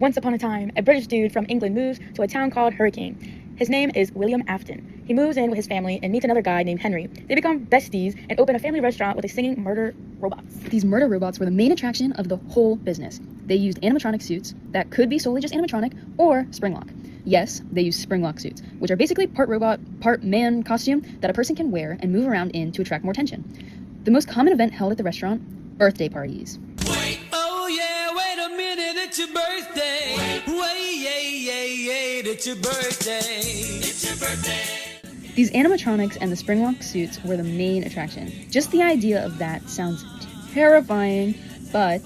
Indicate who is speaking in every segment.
Speaker 1: Once upon a time, a British dude from England moves to a town called Hurricane. His name is William Afton. He moves in with his family and meets another guy named Henry. They become besties and open a family restaurant with a singing murder robots.
Speaker 2: These murder robots were the main attraction of the whole business. They used animatronic suits that could be solely just animatronic or springlock. Yes, they use springlock suits, which are basically part robot, part man costume that a person can wear and move around in to attract more attention. The most common event held at the restaurant, birthday parties.
Speaker 3: Wait, oh yeah, wait a minute, it's your birthday. Wait, yeah, it's your birthday. It's your birthday.
Speaker 2: These animatronics and the springlock suits were the main attraction. Just the idea of that sounds terrifying, but,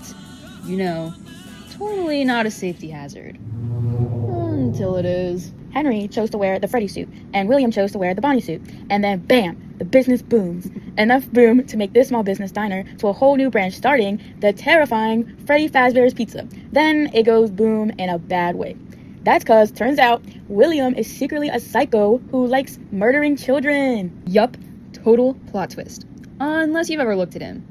Speaker 2: totally not a safety hazard. Until it is.
Speaker 1: Henry chose to wear the Freddy suit, and William chose to wear the Bonnie suit. And then, bam, the business booms. Enough boom to make this small business diner to a whole new branch starting the terrifying Freddy Fazbear's Pizza. Then it goes boom in a bad way. That's cause, turns out, William is secretly a psycho who likes murdering children.
Speaker 2: Yup, total plot twist. Unless you've ever looked at him.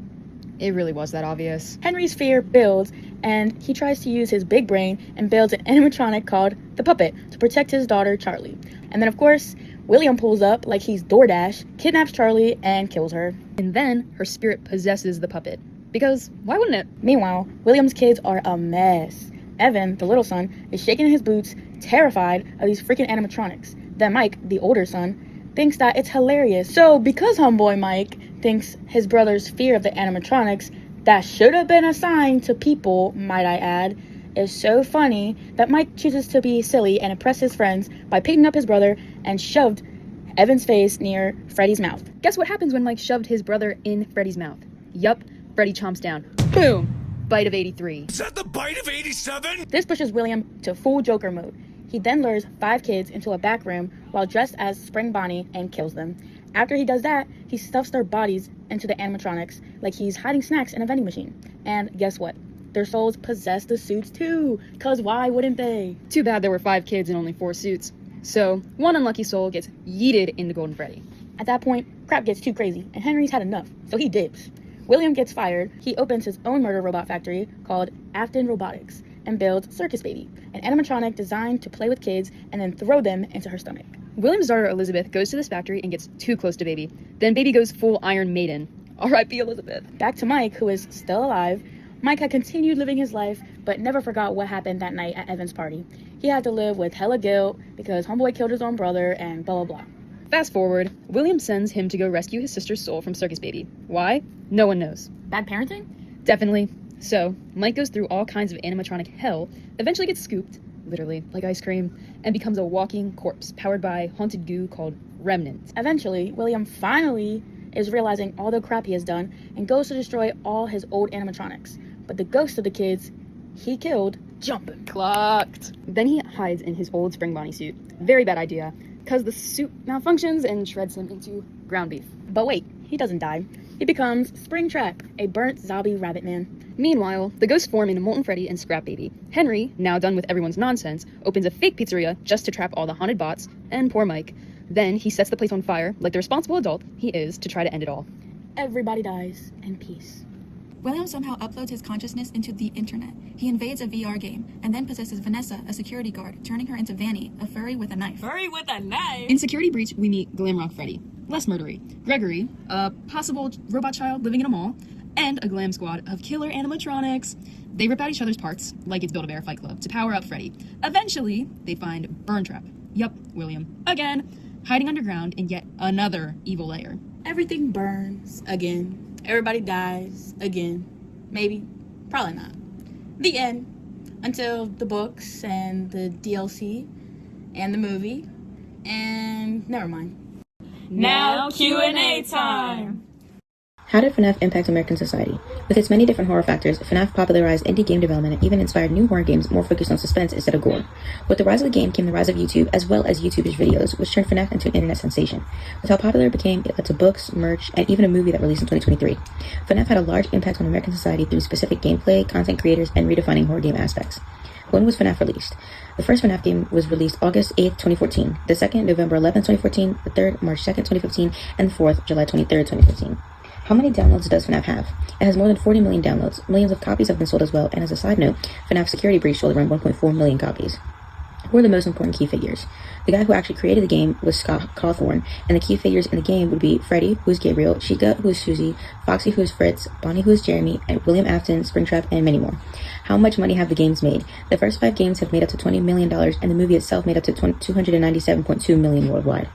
Speaker 2: It really was that obvious.
Speaker 1: Henry's fear builds, and he tries to use his big brain and builds an animatronic called the Puppet to protect his daughter, Charlie. And then, of course, William pulls up like he's DoorDash, kidnaps Charlie, and kills her.
Speaker 2: And then her spirit possesses the puppet. Because why wouldn't it?
Speaker 1: Meanwhile, William's kids are a mess. Evan, the little son, is shaking in his boots, terrified of these freaking animatronics. Then Mike, the older son, thinks that it's hilarious. So because homeboy Mike thinks his brother's fear of the animatronics, that should have been a sign to people, might I add, is so funny that Mike chooses to be silly and impress his friends by picking up his brother and shoved Evan's face near Freddy's mouth.
Speaker 2: Guess what happens when Mike shoved his brother in Freddy's mouth? Yup, Freddy chomps down. Boom! Bite of 83.
Speaker 3: Is that the bite of 87?
Speaker 1: This pushes William to full Joker mode. He then lures 5 kids into a back room while dressed as Spring Bonnie and kills them. After he does that, he stuffs their bodies into the animatronics like he's hiding snacks in a vending machine. And guess what? Their souls possess the suits too, cause why wouldn't they?
Speaker 2: Too bad there were 5 kids and only 4 suits. So, one unlucky soul gets yeeted into Golden Freddy.
Speaker 1: At that point, crap gets too crazy, and Henry's had enough, so he dips. William gets fired. He opens his own murder robot factory called Afton Robotics and builds Circus Baby, an animatronic designed to play with kids and then throw them into her stomach.
Speaker 2: William's daughter Elizabeth goes to this factory and gets too close to Baby. Then Baby goes full Iron Maiden. R.I.P. Elizabeth.
Speaker 1: Back to Mike, who is still alive. Mike had continued living his life, but never forgot what happened that night at Evan's party. He had to live with hella guilt because homeboy killed his own brother and blah blah blah.
Speaker 2: Fast forward, William sends him to go rescue his sister's soul from Circus Baby. Why? No one knows.
Speaker 1: Bad parenting?
Speaker 2: Definitely. So, Mike goes through all kinds of animatronic hell, eventually gets scooped, literally, like ice cream, and becomes a walking corpse powered by haunted goo called Remnant.
Speaker 1: Eventually, William finally is realizing all the crap he has done and goes to destroy all his old animatronics. But the ghosts of the kids he killed jump him.
Speaker 2: Clocked. Then he hides in his old Spring Bonnie suit. Very bad idea, because the suit malfunctions and shreds him into ground beef.
Speaker 1: But wait, he doesn't die. He becomes Springtrap, a burnt zombie rabbit man.
Speaker 2: Meanwhile, the ghosts form into Molten Freddy and Scrap Baby. Henry, now done with everyone's nonsense, opens a fake pizzeria just to trap all the haunted bots, and poor Mike. Then he sets the place on fire, like the responsible adult he is, to try to end it all.
Speaker 1: Everybody dies in peace.
Speaker 4: William somehow uploads his consciousness into the internet. He invades a VR game, and then possesses Vanessa, a security guard, turning her into Vanny, a furry with a knife.
Speaker 5: Furry with a knife?
Speaker 2: In Security Breach, we meet Glamrock Freddy, less murdery, Gregory, a possible robot child living in a mall, and a glam squad of killer animatronics. They rip out each other's parts, like it's Build-A-Bear Fight Club, to power up Freddy. Eventually, they find Burn Trap. Yup, William. Again, hiding underground in yet another evil lair.
Speaker 1: Everything burns again. Everybody dies again. Maybe. Probably not. The end. Until the books and the DLC and the movie. And never mind.
Speaker 5: Now Q&A time!
Speaker 6: How did FNAF impact American society? With its many different horror factors, FNAF popularized indie game development and even inspired new horror games more focused on suspense instead of gore. With the rise of the game came the rise of YouTube, as well as YouTubers' videos, which turned FNAF into an internet sensation. With how popular it became, it led to books, merch, and even a movie that released in 2023. FNAF had a large impact on American society through specific gameplay, content creators, and redefining horror game aspects. When was FNAF released? The first FNAF game was released August 8th, 2014, the second November 11th, 2014, the third March 2nd, 2015, and the fourth July 23rd, 2015. How many downloads does FNAF have? It has more than 40 million downloads. Millions of copies have been sold as well, and as a side note, FNAF Security Breach sold around 1.4 million copies. Who are the most important key figures? The guy who actually created the game was Scott Cawthorn, and the key figures in the game would be Freddy, who is Gabriel, Chica, who is Susie, Foxy, who is Fritz, Bonnie, who is Jeremy, and William Afton, Springtrap, and many more. How much money have the games made? The first 5 games have made up to $20 million, and the movie itself made up to $297.2 million worldwide.